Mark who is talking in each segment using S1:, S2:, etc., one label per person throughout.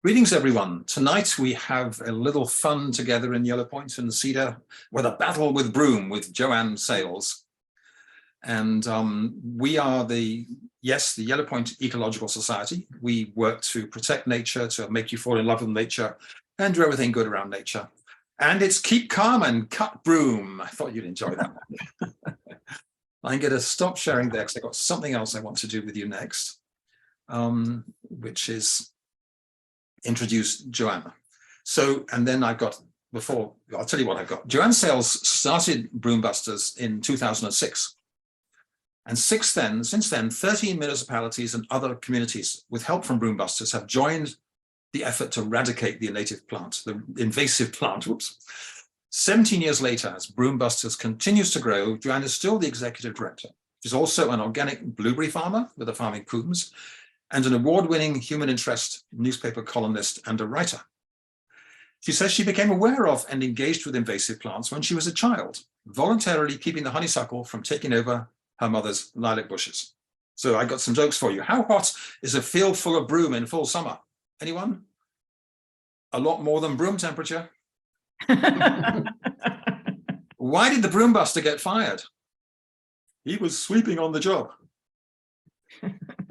S1: Greetings, everyone. Tonight we have a little fun together in Yellow Point and Cedar with a battle with Broom with Joanne Sales. And we are the Yellow Point Ecological Society. We work to protect nature, to make you fall in love with nature and do everything good around nature. And it's keep calm and cut broom. I thought you'd enjoy that one. I'm going to stop sharing there because I've got something else I want to do with you next, which is introduce Joanna. So, and then I've got, I'll tell you what I've got. Joanne Sales started Broombusters in 2006. And since then, 13 municipalities and other communities with help from Broombusters have joined the effort to eradicate the native plant, the invasive plant, 17 years later, as Broombusters continues to grow, Joanne is still the executive director. She's also an organic blueberry farmer with a farm in Coombs, and an award-winning human interest newspaper columnist and a writer. She says she became aware of and engaged with invasive plants when she was a child, voluntarily keeping the honeysuckle from taking over her mother's lilac bushes. So I got some jokes for you. How hot is a field full of broom in full summer? Anyone? A lot more than broom temperature. Why did the broombuster get fired? He was sweeping on the job.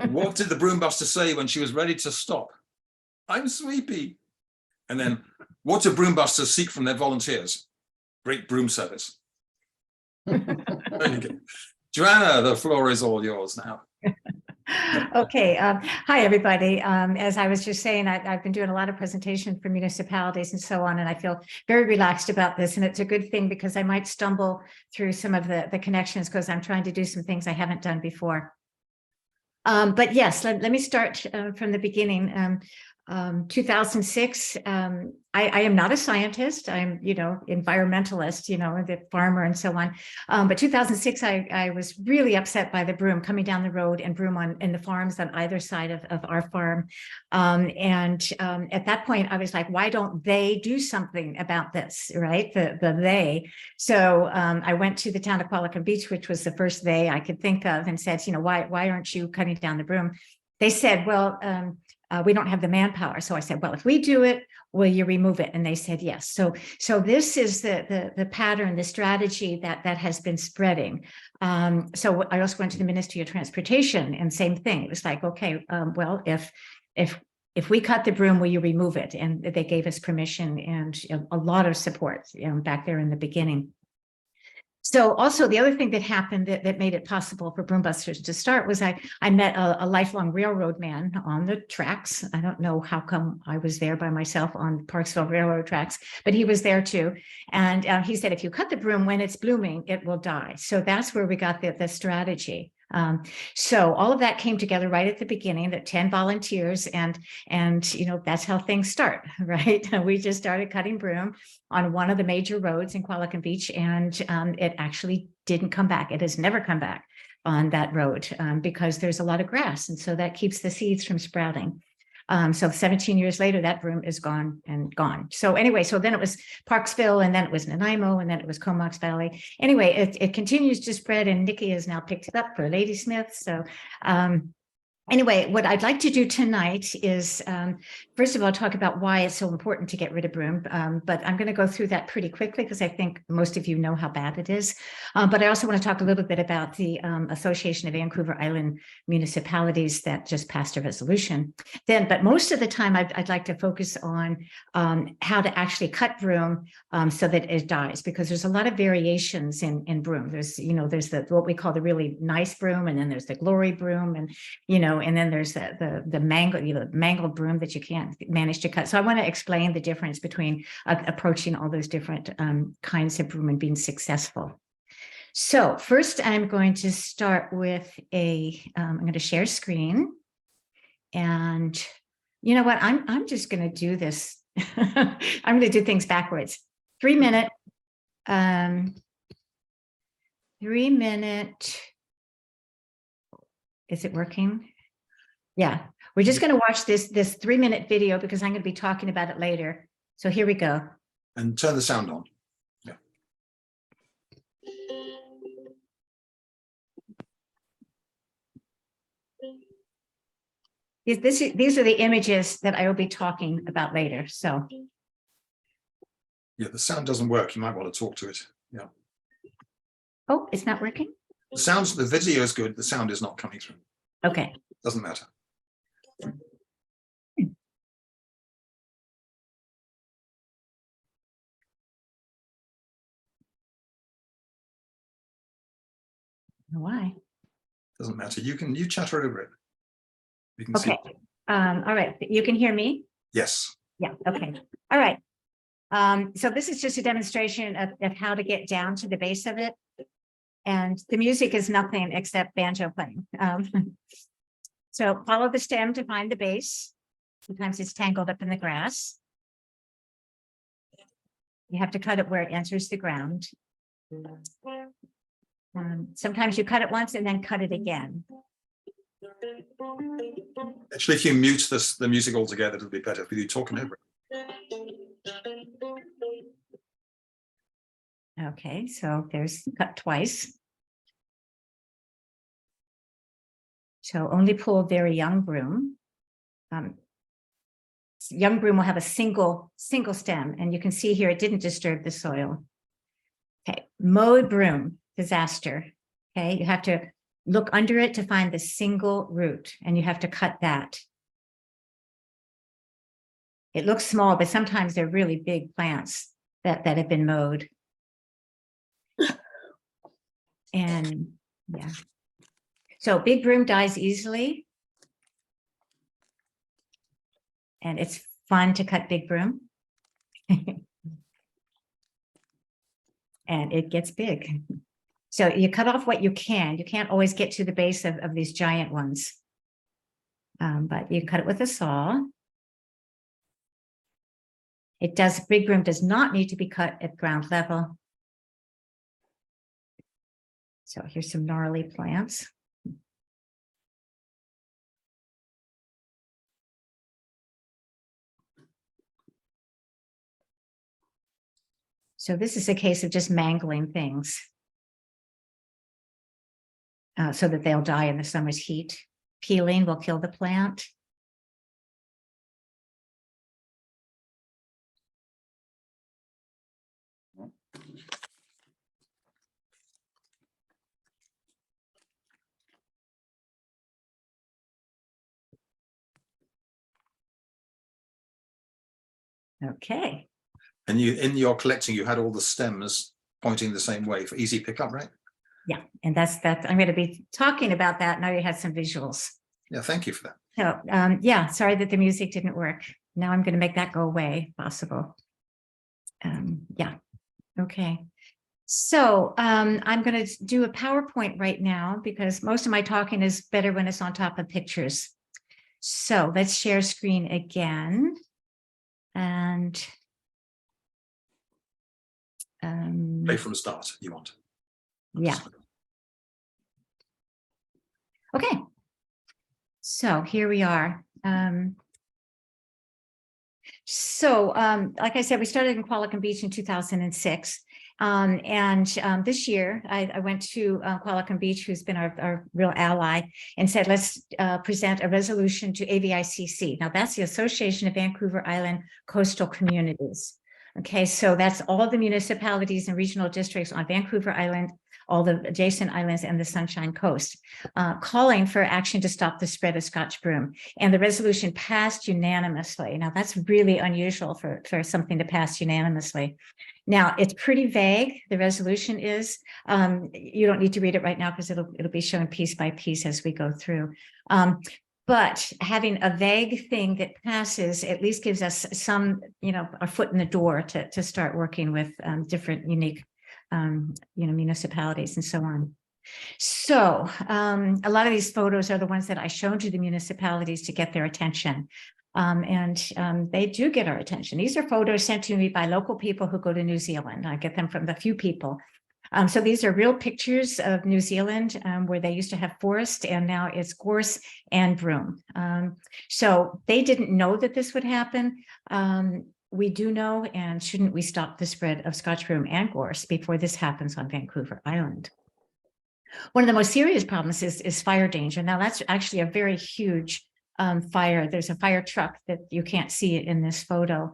S1: What did the broombuster say when she was ready to stop? I'm sleepy. And then, what do broombusters seek from their volunteers? Great broom service. Joanna, the floor is all yours now.
S2: Okay. Hi, everybody. As I was just saying, I've been doing a lot of presentations for municipalities and so on, and I feel very relaxed about this. And it's a good thing because I might stumble through some of the connections because I'm trying to do some things I haven't done before. But yes, let me start from the beginning. 2006, I am not a scientist. I'm, environmentalist, the farmer and so on. But 2006, I was really upset by the broom coming down the road and broom in the farms on either side of our farm. At that point, I was like, why don't they do something about this, right? The they. So I went to the town of Qualicum Beach, which was the first they I could think of, and said, why aren't you cutting down the broom? They said, well, we don't have the manpower. So I said, well, if we do it, will you remove it? And they said, yes. So this is the pattern, the strategy that has been spreading. So I also went to the Ministry of Transportation and same thing. It was like, okay, well, if we cut the broom, will you remove it? And they gave us permission and a lot of support back there in the beginning. So also the other thing that happened that made it possible for Broombusters to start was I met a lifelong railroad man on the tracks. I don't know how come I was there by myself on Parksville Railroad tracks, but he was there too. And he said, if you cut the broom when it's blooming, it will die. So that's where we got the strategy. So all of that came together right at the beginning, that 10 volunteers and that's how things start, right? We just started cutting broom on one of the major roads in Qualicum Beach, and it actually didn't come back. It has never come back on that road because there's a lot of grass, and so that keeps the seeds from sprouting. So 17 years later, that broom is gone and gone. So anyway, so then it was Parksville, and then it was Nanaimo, and then it was Comox Valley. Anyway, it continues to spread, and Nikki has now picked it up for Ladysmith. So anyway, what I'd like to do tonight is, first of all, talk about why it's so important to get rid of broom. But I'm going to go through that pretty quickly because I think most of you know how bad it is. But I also want to talk a little bit about the Association of Vancouver Island Municipalities that just passed a resolution. But most of the time, I'd like to focus on how to actually cut broom so that it dies, because there's a lot of variations in broom. There's, there's what we call the really nice broom, and then there's the glory broom, and and then there's the mangled broom that you can't manage to cut. So I want to explain the difference between approaching all those different kinds of broom and being successful. So first, I'm going to start with I'm going to share screen, and you know what? I'm just going to do this. I'm going to do things backwards. 3 minute. 3 minute. Is it working? Yeah, we're just going to watch this 3 minute video because I'm going to be talking about it later. So here we go.
S1: And turn the sound on. Yeah.
S2: These are the images that I will be talking about later. So,
S1: Yeah, the sound doesn't work. You might want to talk to it. Yeah.
S2: oh, it's not working.
S1: The video is good. The sound is not coming through.
S2: Okay.
S1: Doesn't matter.
S2: Why?
S1: Doesn't matter. You chatter over it. You can see.
S2: Okay. All right. You can hear me?
S1: Yes.
S2: Yeah. Okay. All right. So this is just a demonstration of how to get down to the base of it. And the music is nothing except banjo playing. So follow the stem to find the base. Sometimes it's tangled up in the grass. You have to cut it where it enters the ground. Sometimes you cut it once and then cut it again.
S1: Actually, if you mute the music altogether, it'll be better for you talking over it.
S2: Okay, so there's cut twice. So only pull very young broom. Young broom will have a single stem, and you can see here it didn't disturb the soil. Okay, mowed broom, disaster. Okay, you have to look under it to find the single root, and you have to cut that. It looks small, but sometimes they're really big plants that have been mowed. And yeah. So big broom dies easily. And it's fun to cut big broom. And it gets big. So you cut off what you can. You can't always get to the base of these giant ones. But you cut it with a saw. Big broom does not need to be cut at ground level. So here's some gnarly plants. So this is a case of just mangling things so that they'll die in the summer's heat. Peeling will kill the plant. Okay.
S1: And in your collecting, you had all the stems pointing the same way for easy pickup, right?
S2: Yeah, and that's I'm going to be talking about that. Now you had some visuals.
S1: Yeah, thank you for that.
S2: So yeah, sorry that the music didn't work. Now I'm going to make that go away, if possible. Yeah, okay. So I'm going to do a PowerPoint right now because most of my talking is better when it's on top of pictures. So let's share screen again. And
S1: Play from the start, you want.
S2: Yeah. Okay. So here we are. Like I said, we started in Qualicum Beach in 2006. This year I went to Qualicum Beach, who's been our real ally, and said, let's present a resolution to AVICC. Now that's the Association of Vancouver Island Coastal Communities. Okay, so that's all the municipalities and regional districts on Vancouver Island, all the adjacent islands and the Sunshine Coast, calling for action to stop the spread of Scotch broom. And the resolution passed unanimously. Now that's really unusual for something to pass unanimously. Now it's pretty vague. The resolution is, you don't need to read it right now because it'll be shown piece by piece as we go through. But having a vague thing that passes at least gives us some, a foot in the door to start working with different unique, municipalities and so on. So a lot of these photos are the ones that I showed to the municipalities to get their attention. They do get our attention. These are photos sent to me by local people who go to New Zealand. I get them from the few people. So these are real pictures of New Zealand where they used to have forest and now it's gorse and broom. So they didn't know that this would happen. We do know, and shouldn't we stop the spread of Scotch broom and gorse before this happens on Vancouver Island? One of the most serious problems is fire danger. Now that's actually a very huge fire. There's a fire truck that you can't see it in this photo.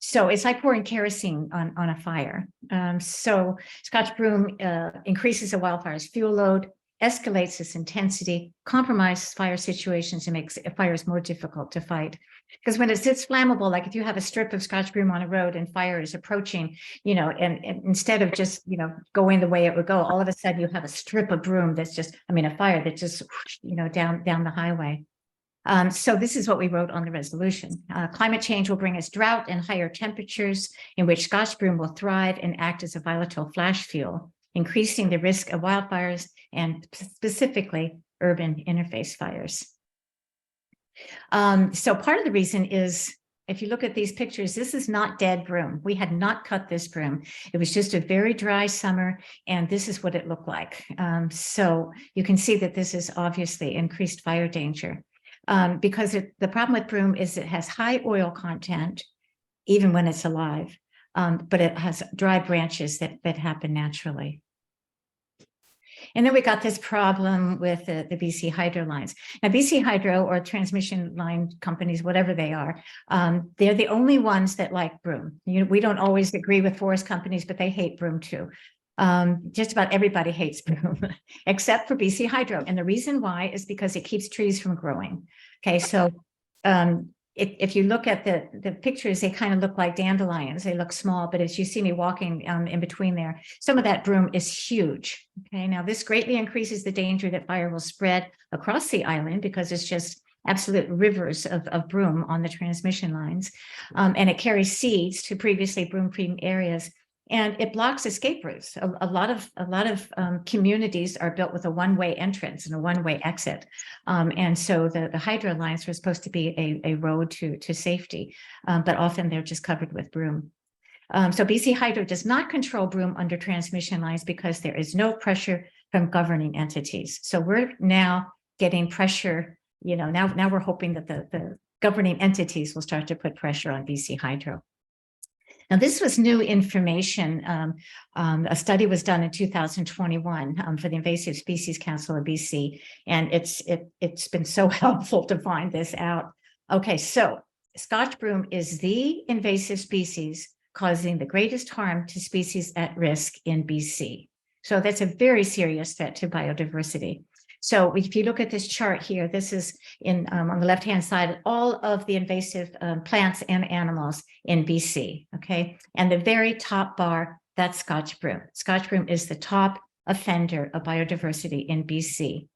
S2: So it's like pouring kerosene on a fire. So Scotch broom increases a wildfire's fuel load, escalates its intensity, compromises fire situations, and makes fires more difficult to fight. Because when it's flammable, like if you have a strip of Scotch broom on a road and fire is approaching, and instead of just, going the way it would go, all of a sudden you have a strip of broom that's just, a fire that just, down the highway. So this is what we wrote on the resolution. Climate change will bring us drought and higher temperatures in which Scotch broom will thrive and act as a volatile flash fuel, increasing the risk of wildfires and specifically urban interface fires. So part of the reason is, if you look at these pictures, this is not dead broom. We had not cut this broom. It was just a very dry summer, and this is what it looked like. So you can see that this is obviously increased fire danger. Because the problem with broom is it has high oil content, even when it's alive, but it has dry branches that happen naturally. And then we got this problem with the BC Hydro lines. Now, BC Hydro, or transmission line companies, whatever they are, they're the only ones that like broom. We don't always agree with forest companies, but they hate broom too. Just about everybody hates broom, except for BC Hydro. And the reason why is because it keeps trees from growing. Okay, so if you look at the pictures, they kind of look like dandelions. They look small, but as you see me walking in between there, some of that broom is huge. Okay, now this greatly increases the danger that fire will spread across the island because it's just absolute rivers of broom on the transmission lines. And it carries seeds to previously broom-free areas. And it blocks escape routes. A lot of communities are built with a one-way entrance and a one-way exit. And so the hydro lines are supposed to be a road to safety, but often they're just covered with broom. So BC Hydro does not control broom under transmission lines because there is no pressure from governing entities. So we're now getting pressure, now we're hoping that the governing entities will start to put pressure on BC Hydro. Now, this was new information. A study was done in 2021 for the Invasive Species Council of BC, and it's been so helpful to find this out. Okay, so Scotch broom is the invasive species causing the greatest harm to species at risk in BC. So that's a very serious threat to biodiversity. So if you look at this chart here, this is on the left-hand side, all of the invasive plants and animals in BC, okay? And the very top bar, that's Scotch broom. Scotch broom is the top offender of biodiversity in BC.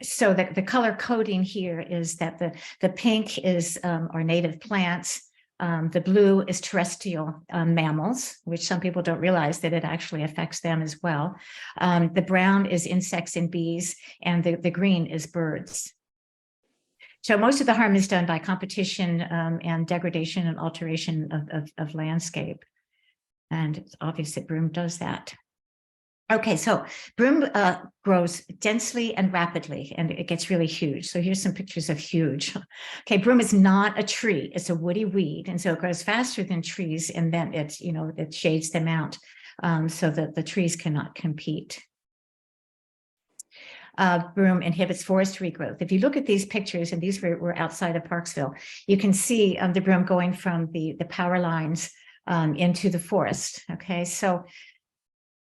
S2: So the color coding here is that the pink is our native plants. The blue is terrestrial mammals, which some people don't realize that it actually affects them as well. The brown is insects and bees, and the green is birds. So most of the harm is done by competition and degradation and alteration of landscape. And it's obvious that broom does that. Okay, so broom grows densely and rapidly, and it gets really huge. So here's some pictures of huge. Okay, broom is not a tree; it's a woody weed, and so it grows faster than trees, and then it shades them out, so that the trees cannot compete. Broom inhibits forest regrowth. If you look at these pictures, and these were outside of Parksville, you can see the broom going from the power lines into the forest. Okay, so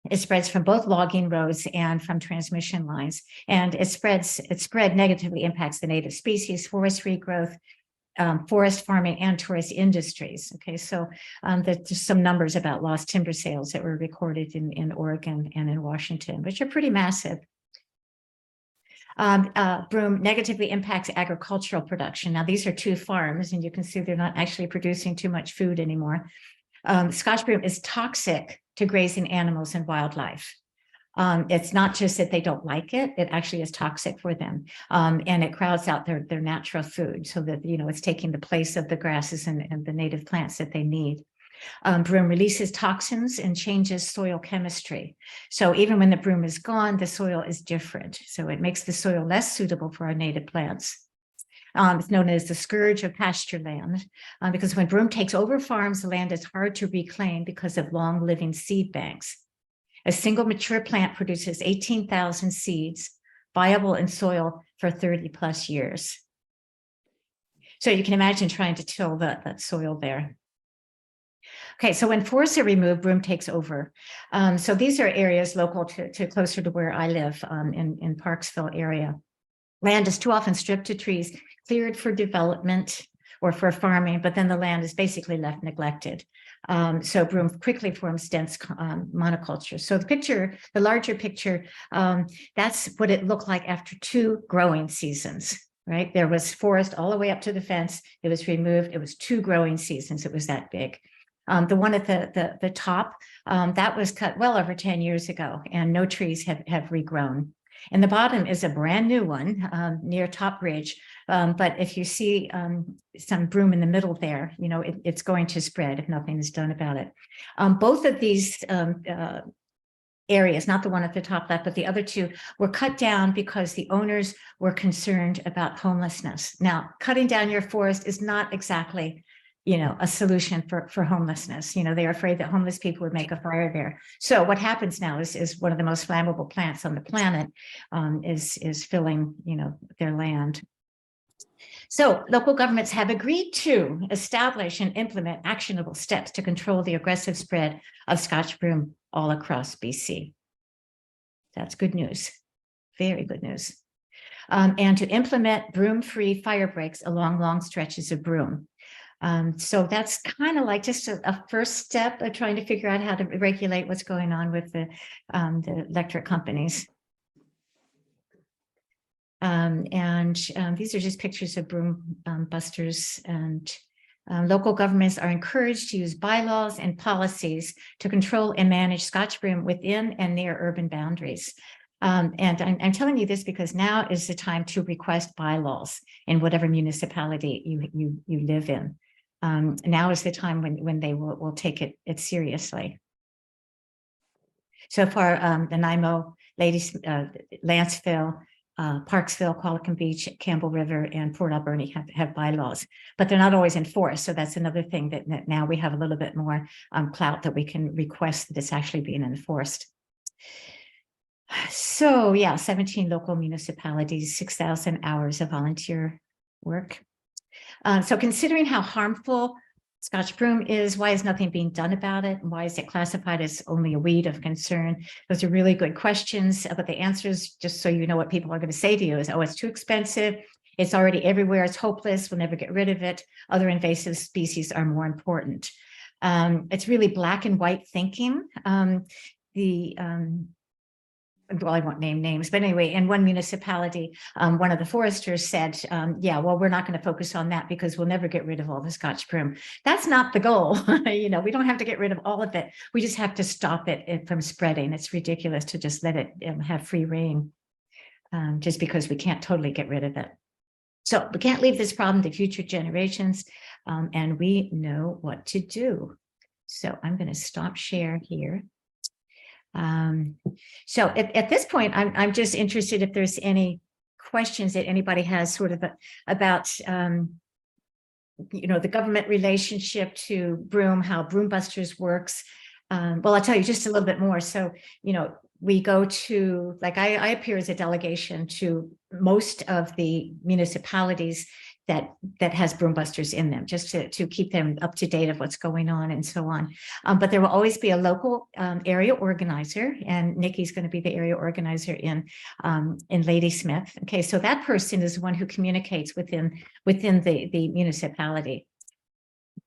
S2: it spreads from both logging roads and from transmission lines, and its spread negatively impacts the native species, forest regrowth, forest farming, and tourist industries. Okay, so there's just some numbers about lost timber sales that were recorded in Oregon and in Washington, which are pretty massive. Broom negatively impacts agricultural production. Now, these are two farms, and you can see they're not actually producing too much food anymore. Scotch broom is toxic to grazing animals and wildlife. It's not just that they don't like it, it actually is toxic for them. And it crowds out their natural food, so that, it's taking the place of the grasses and the native plants that they need. Broom releases toxins and changes soil chemistry. So even when the broom is gone, the soil is different. So it makes the soil less suitable for our native plants. It's known as the scourge of pasture land, because when broom takes over farms, the land is hard to reclaim because of long living seed banks. A single mature plant produces 18,000 seeds, viable in soil for 30 plus years. So you can imagine trying to till that soil there. Okay, so when forests are removed, Broom takes over. So these are areas local to closer to where I live in Parksville area. Land is too often stripped to trees, cleared for development or for farming, but then the land is basically left neglected. So Broom quickly forms dense monoculture. So the larger picture, that's what it looked like after 2 growing seasons, right? There was forest all the way up to the fence. It was removed. It was 2 growing seasons. It was that big. The one at the top, that was cut well over 10 years ago, and no trees have regrown. And the bottom is a brand new one near Top Ridge. But if you see some broom in the middle there, you know, it's going to spread if nothing is done about it. Both of these areas, not the one at the top left, but the other 2 were cut down because the owners were concerned about homelessness. Now, cutting down your forest is not exactly, you know, a solution for homelessness. You know, they're afraid that homeless people would make a fire there. So what happens now is one of the most flammable plants on the planet is filling, you know, their land. So local governments have agreed to establish and implement actionable steps to control the aggressive spread of Scotch broom all across BC. That's good news, very good news. And to implement broom-free fire breaks along long stretches of broom. So that's kind of like just a first step of trying to figure out how to regulate what's going on with the electric companies. These are just pictures of Broombusters, and local governments are encouraged to use bylaws and policies to control and manage Scotch broom within and near urban boundaries. And I'm telling you this because now is the time to request bylaws in whatever municipality you live in. Now is the time when they will take it seriously. So far, Nanaimo, Lanceville, Parksville, Qualicum Beach, Campbell River, and Port Alberni have bylaws, but they're not always enforced. So that's another thing that now we have a little bit more clout that we can request that it's actually being enforced. So yeah, 17 local municipalities, 6,000 hours of volunteer work. So considering how harmful Scotch broom is, why is nothing being done about it? And why is it classified as only a weed of concern? Those are really good questions, but the answers, just so you know what people are going to say to you, is, oh, it's too expensive. It's already everywhere. It's hopeless. We'll never get rid of it. Other invasive species are more important. It's really black and white thinking. Well, I won't name names, but anyway, in one municipality, one of the foresters said, yeah, well, we're not going to focus on that because we'll never get rid of all the Scotch broom. That's not the goal. You know, we don't have to get rid of all of it. We just have to stop it from spreading. It's ridiculous to just let it have free reign just because we can't totally get rid of it. So we can't leave this problem to future generations, and we know what to do. So I'm going to stop share here. So at this point, I'm just interested if there's any questions that anybody has sort of about, you know, the government relationship to broom, how Broombusters works. Well, I'll tell you just a little bit more. So, you know, we go to, like, I appear as a delegation to most of the municipalities that has Broombusters in them, just to keep them up to date of what's going on and so on. But there will always be a local area organizer, and Nikki's going to be the area organizer in Ladysmith. Okay, so that person is the one who communicates within the municipality.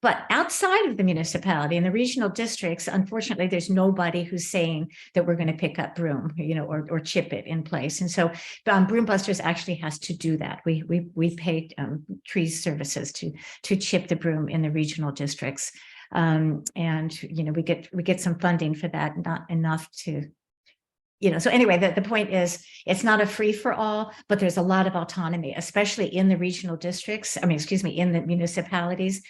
S2: But outside of the municipality and the regional districts, unfortunately, there's nobody who's saying that we're going to pick up broom, you know, or chip it in place. And so Broombusters actually has to do that. We pay tree services to chip the broom in the regional districts. And, you know, we get some funding for that, not enough to, you know, so anyway, the point is it's not a free for all, but there's a lot of autonomy, especially in the regional districts. I mean, excuse me, in the municipalities.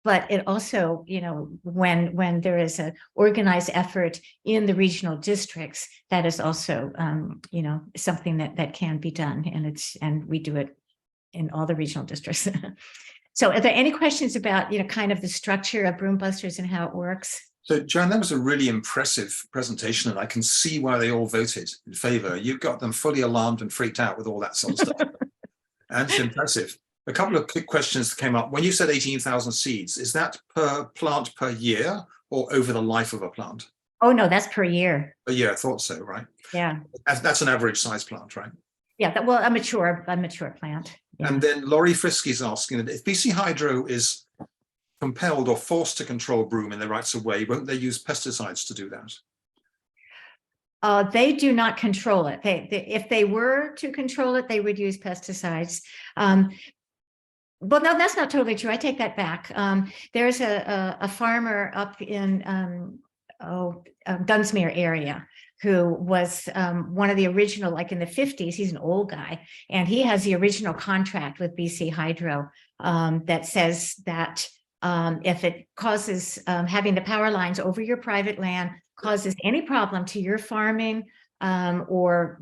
S2: But it also, you know, when there is an organized effort in the regional districts, that is also, you know, something that can be done, and we do it in all the regional districts. So, are there any questions about, you know, kind of the structure of Broombusters and how it works?
S1: So, Joanne, that was a really impressive presentation, and I can see why they all voted in favor. You've got them fully alarmed and freaked out with all that sort of stuff. And it's impressive. A couple of quick questions came up. When you said 18,000 seeds, is that per plant per year or over the life of a plant?
S2: Oh, no, that's per year.
S1: A year, I thought so, right?
S2: Yeah.
S1: That's an average size plant, right?
S2: Yeah, well, a mature plant. Yeah.
S1: And then Laurie Frisky's asking, if BC Hydro is compelled or forced to control broom in their rights of way, won't they use pesticides to do that?
S2: They do not control it. If they were to control it, they would use pesticides. Well, no, that's not totally true. I take that back. There's a farmer up in Dunsmuir area who was one of the original, like in the 50s, he's an old guy, and he has the original contract with BC Hydro that says that if it causes having the power lines over your private land causes any problem to your farming, or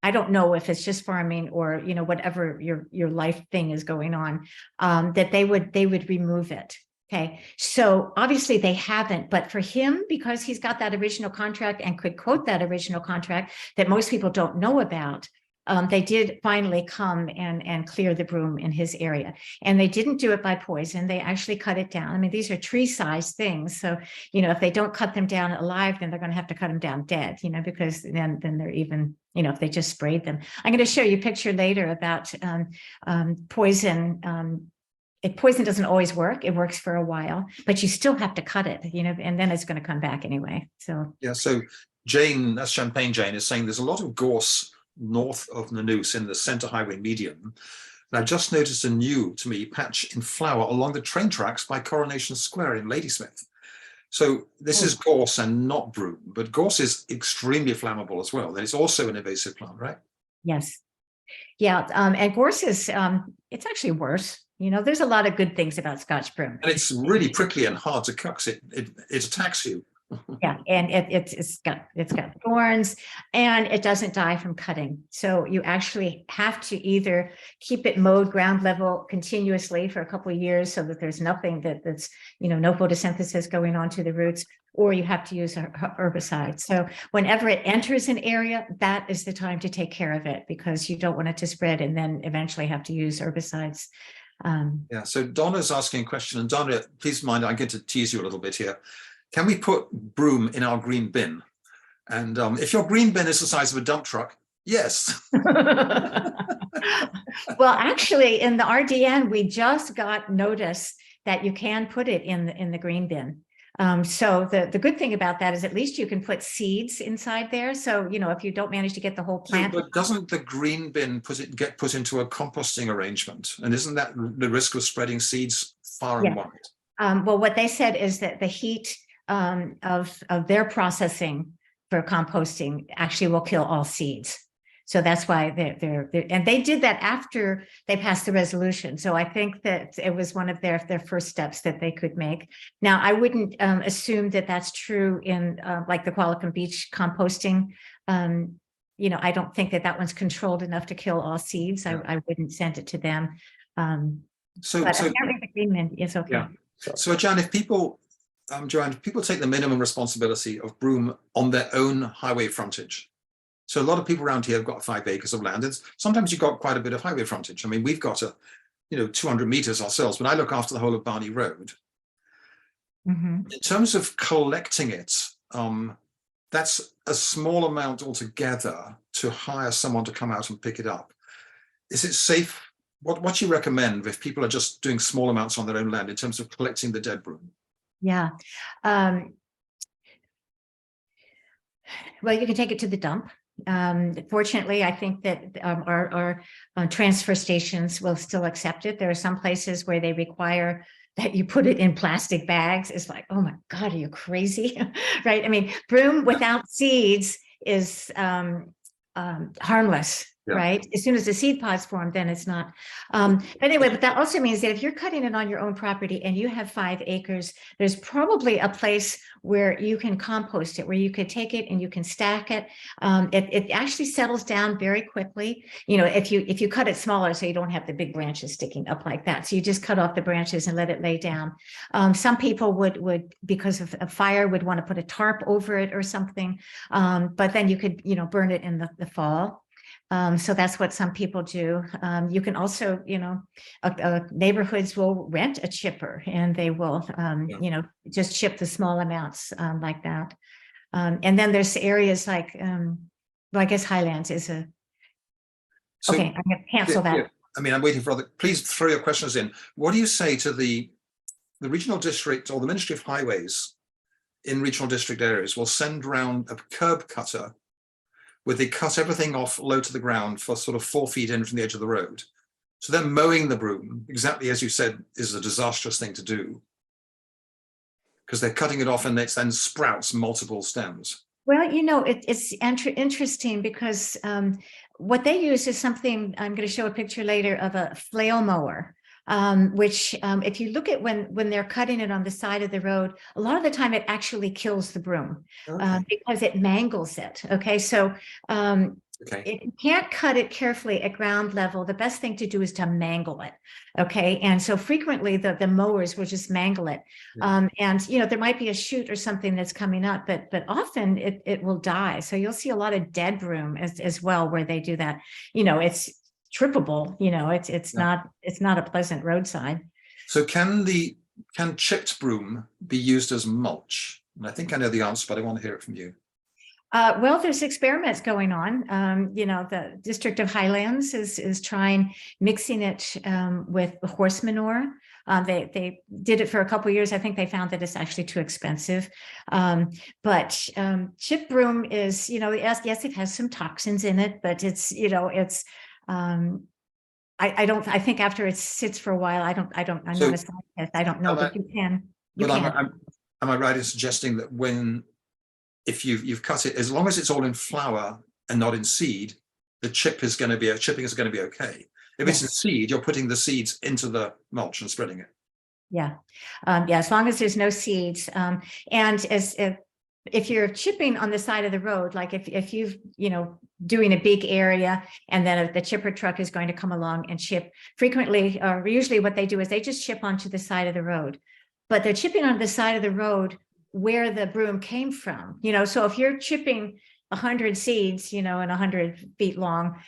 S2: I don't know if it's just farming or, you know, whatever your life thing is going on, that they would remove it. Okay, so obviously they haven't, but for him, because he's got that original contract and could quote that original contract that most people don't know about, they did finally come and clear the broom in his area. And they didn't do it by poison. They actually cut it down. I mean, these are tree-sized things. So, you know, if they don't cut them down alive, then they're going to have to cut them down dead, you know, because then they're even, you know, if they just sprayed them. I'm going to show you a picture later about poison. Poison doesn't always work. It works for a while, but you still have to cut it, you know, and then it's going to come back anyway. So,
S1: yeah. So Jane, that's Champagne Jane, is saying there's a lot of gorse north of Nanoose in the centre highway median. And I just noticed a new, to me, patch in flower along the train tracks by Coronation Square in Ladysmith. So this is gorse and not broom, but gorse is extremely flammable as well. It's also an invasive plant, right?
S2: Yes. Yeah. And gorse is, it's actually worse. You know, there's a lot of good things about Scotch broom.
S1: And it's really prickly and hard to cut. It attacks you.
S2: Yeah, and it's got thorns, and it doesn't die from cutting. So you actually have to either keep it mowed ground level continuously for a couple of years so that there's nothing that's, you know, no photosynthesis going on to the roots, or you have to use a herbicide. So whenever it enters an area, that is the time to take care of it, because you don't want it to spread and then eventually have to use herbicides.
S1: Yeah, so Donna's asking a question, and Donna, please mind, I'm going to tease you a little bit here. Can we put broom in our green bin? And if your green bin is the size of a dump truck, yes.
S2: Well, actually, in the RDN, we just got notice that you can put it in the green bin. So the good thing about that is at least you can put seeds inside there. So, you know, if you don't manage to get the whole plant.
S1: But doesn't the green bin get put into a composting arrangement? And isn't that the risk of spreading seeds far and wide?
S2: Well, what they said is that the heat of their processing for composting actually will kill all seeds. So that's why they're and they did that after they passed the resolution. So I think that it was one of their first steps that they could make. Now, I wouldn't assume that that's true in like the Qualicum Beach composting. You know, I don't think that one's controlled enough to kill all seeds. Yeah. I wouldn't send it to them. So apparently the green bin is okay.
S1: Yeah. So Jan, if people Joanne, if people take the minimum responsibility of broom on their own highway frontage. So a lot of people around here have got 5 acres of land. And sometimes you've got quite a bit of highway frontage. I mean, we've got 200 meters ourselves, but I look after the whole of Barney Road. In terms of collecting it, that's a small amount altogether to hire someone to come out and pick it up. Is it safe? What do you recommend if people are just doing small amounts on their own land in terms of collecting the dead broom?
S2: Yeah. Well, you can take it to the dump. Fortunately, I think that our transfer stations will still accept it. There are some places where they require that you put it in plastic bags. It's like, oh my God, are you crazy? Right? I mean, broom without seeds is harmless.
S1: Yeah.
S2: right? As soon as the seed pods form, then it's not. But anyway, but that also means that if you're cutting it on your own property and you have 5 acres, there's probably a place where you can compost it, where you could take it and you can stack it. It actually settles down very quickly. You know, if you cut it smaller, so you don't have the big branches sticking up like that. So you just cut off the branches and let it lay down. Some people would because of a fire would want to put a tarp over it or something. But then you could, you know, burn it in the fall. So that's what some people do. You can also, you know, neighborhoods will rent a chipper and they will, you know, just chip the small amounts like that. And then there's areas like, well, I guess Highlands is a,
S1: So,
S2: okay, I'm going to cancel that.
S1: yeah. I mean, I'm waiting for other, please throw your questions in. What do you say to the regional district or the Ministry of Highways in regional district areas will send round a curb cutter where they cut everything off low to the ground for sort of 4 feet in from the edge of the road. So then mowing the broom, exactly as you said, is a disastrous thing to do because they're cutting it off and it then sprouts multiple stems.
S2: Well, you know, it's interesting because what they use is something, I'm going to show a picture later of a flail mower. Which if you look at when they're cutting it on the side of the road, a lot of the time it actually kills the broom because it mangles it. Okay, so if you can't cut it carefully at ground level, the best thing to do is to mangle it. Okay, and so frequently the mowers will just mangle it. And you know, there might be a shoot or something that's coming up, but often it will die. So you'll see a lot of dead broom as well where they do that. You know, it's trippable, you know, it's not a pleasant roadside.
S1: So can chipped broom be used as mulch? And I think I know the answer, but I want to hear it from you.
S2: Well, there's experiments going on. You know, the District of Highlands is trying mixing it with horse manure. They did it for a couple of years. I think they found that it's actually too expensive. But chip broom is, you know, yes, it has some toxins in it, but it's, you know, it's I think after it sits for a while, I'm not a scientist. I don't know, but you can.
S1: Am I right in suggesting that if you've cut it, as long as it's all in flower and not in seed, the chipping is going to be okay. If it's in seed, you're putting the seeds into the mulch and spreading it.
S2: Yeah. As long as there's no seeds. And if you're chipping on the side of the road, like if you've, you know, doing a big area and then the chipper truck is going to come along and chip frequently, or usually what they do is they just chip onto the side of the road, but they're chipping on the side of the road where the broom came from, you know. So if you're chipping 100 seeds, you know, and 100 feet long,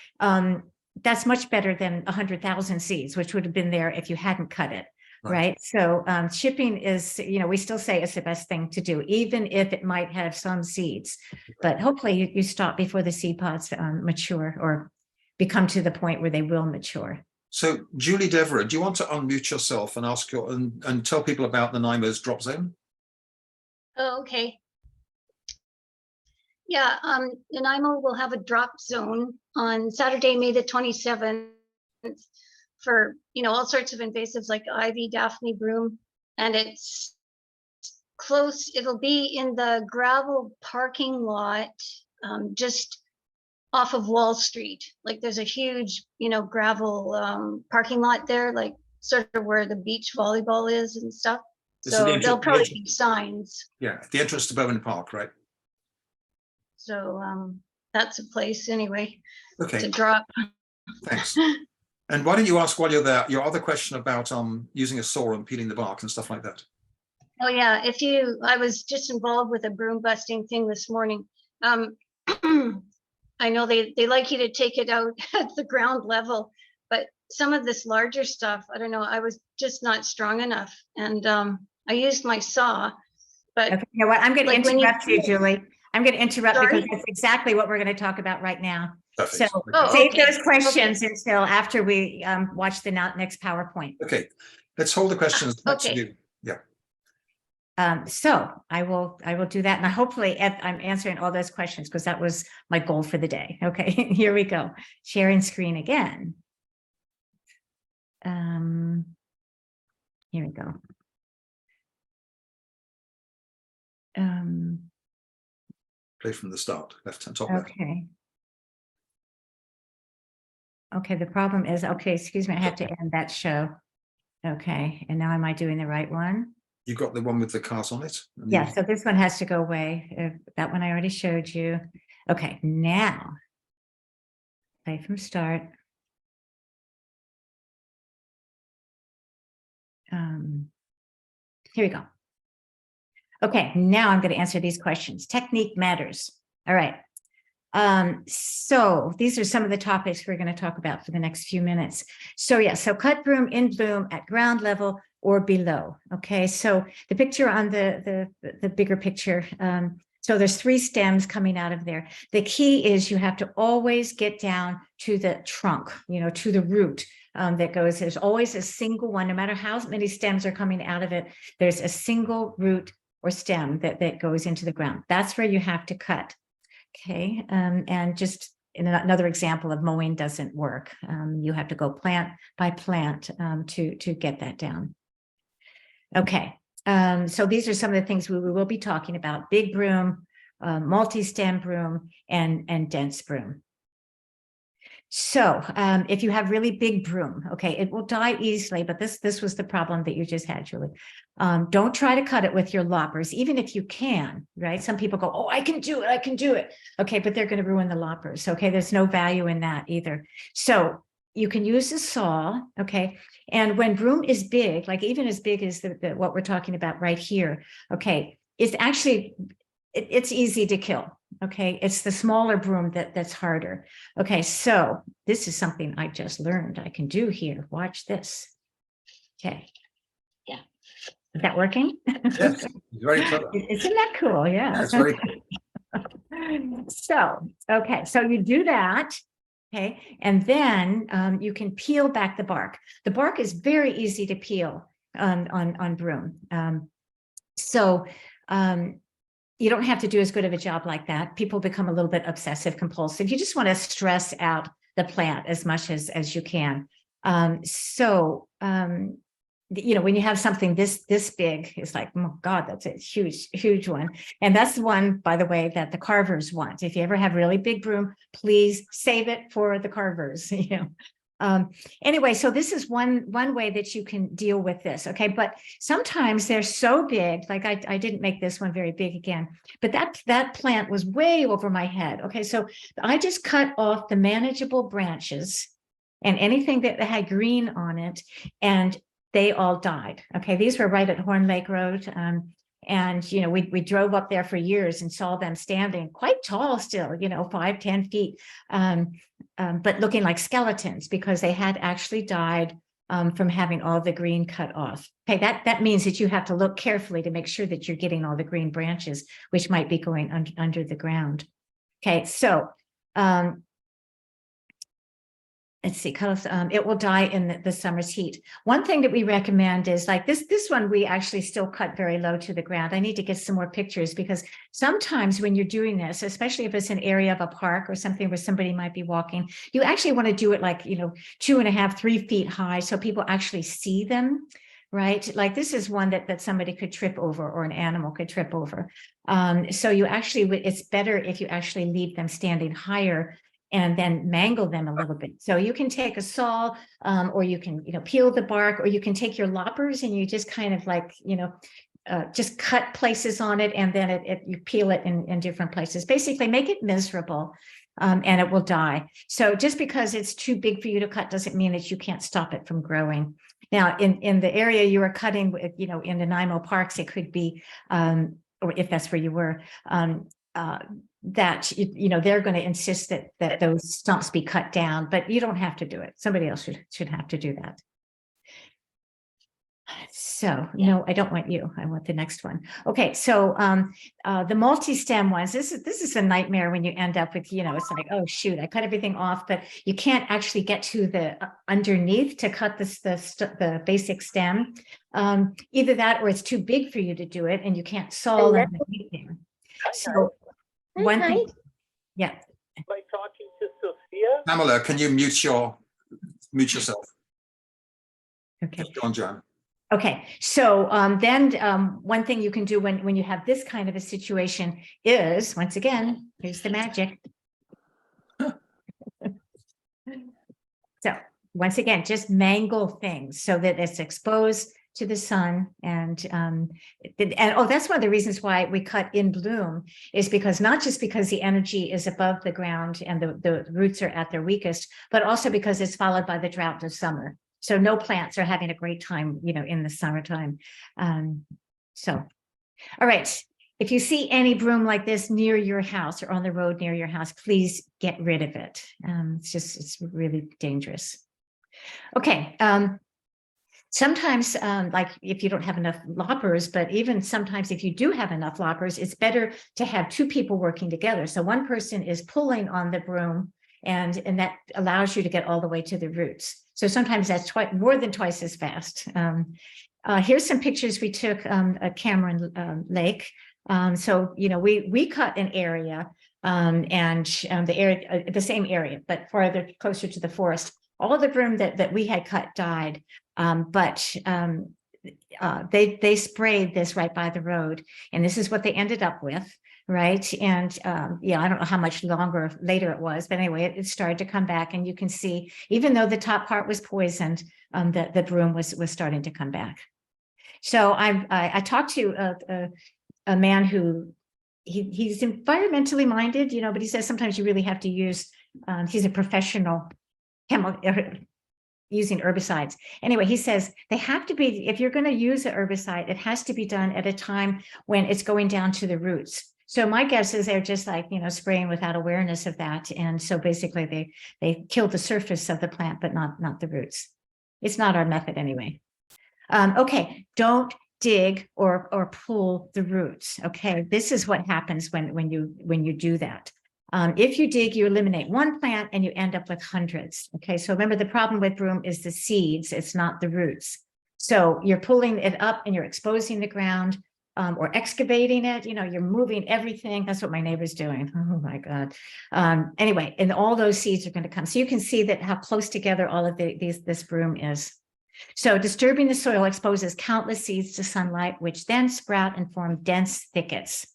S2: that's much better than 100,000 seeds, which would have been there if you hadn't cut it. Right. So chipping is, you know, we still say it's the best thing to do, even if it might have some seeds, but hopefully you stop before the seed pods mature or become to the point where they will mature.
S1: So Julie Devereux, do you want to unmute yourself and ask and tell people about the NIMO's drop zone?
S3: Oh, okay. Yeah, Nanaimo will have a drop zone on Saturday, May the 27th for, you know, all sorts of invasives like ivy, Daphne, broom, and it's close. It'll be in the gravel parking lot just off of Wall Street. Like there's a huge, you know, gravel parking lot there, like sort of where the beach volleyball is and stuff. So there'll probably be signs.
S1: Yeah, the entrance to Bowen Park, right?
S3: So that's a place anyway.
S1: Okay.
S3: To drop.
S1: Thanks. And why don't you ask while you're there your other question about using a saw and peeling the bark and stuff like that?
S3: Oh yeah, I was just involved with a broom busting thing this morning. I know they like you to take it out at the ground level, but some of this larger stuff, I don't know, I was just not strong enough, and I used my saw. But
S2: okay, you know what? I'm going to interrupt you, Julie. I'm going to interrupt because that's exactly what we're going to talk about right now. Perfect. So save those questions until after we watch the next PowerPoint.
S1: Okay, let's hold the questions.
S3: Okay.
S1: Yeah.
S2: So I will do that, and hopefully I'm answering all those questions because that was my goal for the day. Okay, here we go. Sharing screen again. Here we go.
S1: Play from the start, left hand top.
S2: Okay. Okay, the problem is, okay, excuse me, I have to end that show. Okay, and now am I doing the right one?
S1: You got the one with the cars on it? And
S2: Yeah, so this one has to go away. That one I already showed you. Okay, now play from start. Here we go. Okay, now I'm going to answer these questions. Technique matters. All right. So these are some of the topics we're going to talk about for the next few minutes. So yeah, so cut broom in bloom at ground level or below. Okay, so the picture on the bigger picture. So there's 3 stems coming out of there. The key is you have to always get down to the trunk, to the root that goes. There's always a single one, no matter how many stems are coming out of it. There's a single root or stem that goes into the ground. That's where you have to cut. Okay, and just in another example of mowing doesn't work. You have to go plant by plant to get that down. Okay, so these are some of the things we will be talking about: big broom, multi-stem broom, and dense broom. So if you have really big broom, okay, it will die easily, but this was the problem that you just had, Julie. Don't try to cut it with your loppers, even if you can, right? Some people go, oh, I can do it. Okay, but they're going to ruin the loppers. Okay, there's no value in that either. So you can use a saw, okay? And when broom is big, like even as big as what we're talking about right here, okay, it's actually, it's easy to kill. Okay, it's the smaller broom that's harder. Okay, so this is something I just learned I can do here. Watch this. Okay. Yeah. Is that working?
S1: yes, very clever.
S2: Isn't that cool? Yeah.
S1: That's very cool.
S2: So, okay, so you do that. Okay, and then you can peel back the bark. The bark is very easy to peel on broom. You don't have to do as good of a job like that. People become a little bit obsessive compulsive. You just want to stress out the plant as much as you can. When you have something this big, it's like, oh God, that's a huge one. And that's the one, by the way, that the carvers want. If you ever have really big broom, please save it for the carvers. Anyway, so this is one way that you can deal with this. Okay, but sometimes they're so big, like I didn't make this one very big again, but that plant was way over my head. Okay, so I just cut off the manageable branches and anything that had green on it, and they all died. Okay, these were right at Horn Lake Road. And, we drove up there for years and saw them standing quite tall still, 5-10 feet, but looking like skeletons because they had actually died from having all the green cut off. Okay, that means that you have to look carefully to make sure that you're getting all the green branches, which might be going under the ground. Okay, so let's see, it will die in the summer's heat. One thing that we recommend is like this one, we actually still cut very low to the ground. I need to get some more pictures because sometimes when you're doing this, especially if it's an area of a park or something where somebody might be walking, you actually want to do it like, 2.5, 3 feet high so people actually see them, right? Like this is one that somebody could trip over or an animal could trip over. So it's better if you actually leave them standing higher and then mangle them a little bit. So you can take a saw or you can, peel the bark, or you can take your loppers and you just kind of like, just cut places on it. And then you peel it in different places, basically make it miserable and it will die. So just because it's too big for you to cut doesn't mean that you can't stop it from growing. Now, in the area you are cutting, in the Nanaimo parks, it could be, or if that's where you were, that they're going to insist that those stumps be cut down, but you don't have to do it. Somebody else should have to do that. So no, I don't want you. I want the next one. Okay, so the multi-stem ones. This is a nightmare when you end up with it's like, oh shoot, I cut everything off, but you can't actually get to the underneath to cut the basic stem. Either that, or it's too big for you to do it, and you can't saw underneath there. So one thing, yeah.
S4: Am I talking to Sophia?
S1: Pamela, can you mute yourself?
S2: Okay.
S1: Just go on, Joan.
S2: Okay, so then one thing you can do when you have this kind of a situation is, once again, here's the magic. So once again, just mangle things so that it's exposed to the sun. And oh, that's one of the reasons why we cut in bloom, is because not just because the energy is above the ground and the roots are at their weakest, but also because it's followed by the drought of summer. So no plants are having a great time, in the summertime. So, all right. If you see any broom like this near your house or on the road near your house, please get rid of it. It's really dangerous. Okay. Sometimes, like if you don't have enough loppers, but even sometimes if you do have enough loppers, it's better to have two people working together. So one person is pulling on the broom, and that allows you to get all the way to the roots. So sometimes that's more than twice as fast. Here's some pictures we took at Cameron Lake. So, we cut an area and the same area, but farther closer to the forest. All the broom that we had cut died, but they sprayed this right by the road, and this is what they ended up with, right? And I don't know how much longer later it was, but anyway, it started to come back, and you can see, even though the top part was poisoned, the broom was starting to come back. So I talked to a man who he's environmentally minded, but he says sometimes you really have to use. He's a professional using herbicides. Anyway, he says they have to be, if you're going to use an herbicide, it has to be done at a time when it's going down to the roots. So my guess is they're just like, spraying without awareness of that. And so basically they kill the surface of the plant, but not the roots. It's not our method anyway. Okay, don't dig or pull the roots. Okay, this is what happens when you do that. If you dig, you eliminate one plant and you end up with hundreds. Okay, so remember, the problem with broom is the seeds, it's not the roots. So you're pulling it up and you're exposing the ground, or excavating it, you're moving everything. That's what my neighbor's doing. Oh my God. Anyway, and all those seeds are going to come. So you can see that how close together all of this broom is. So disturbing the soil exposes countless seeds to sunlight, which then sprout and form dense thickets.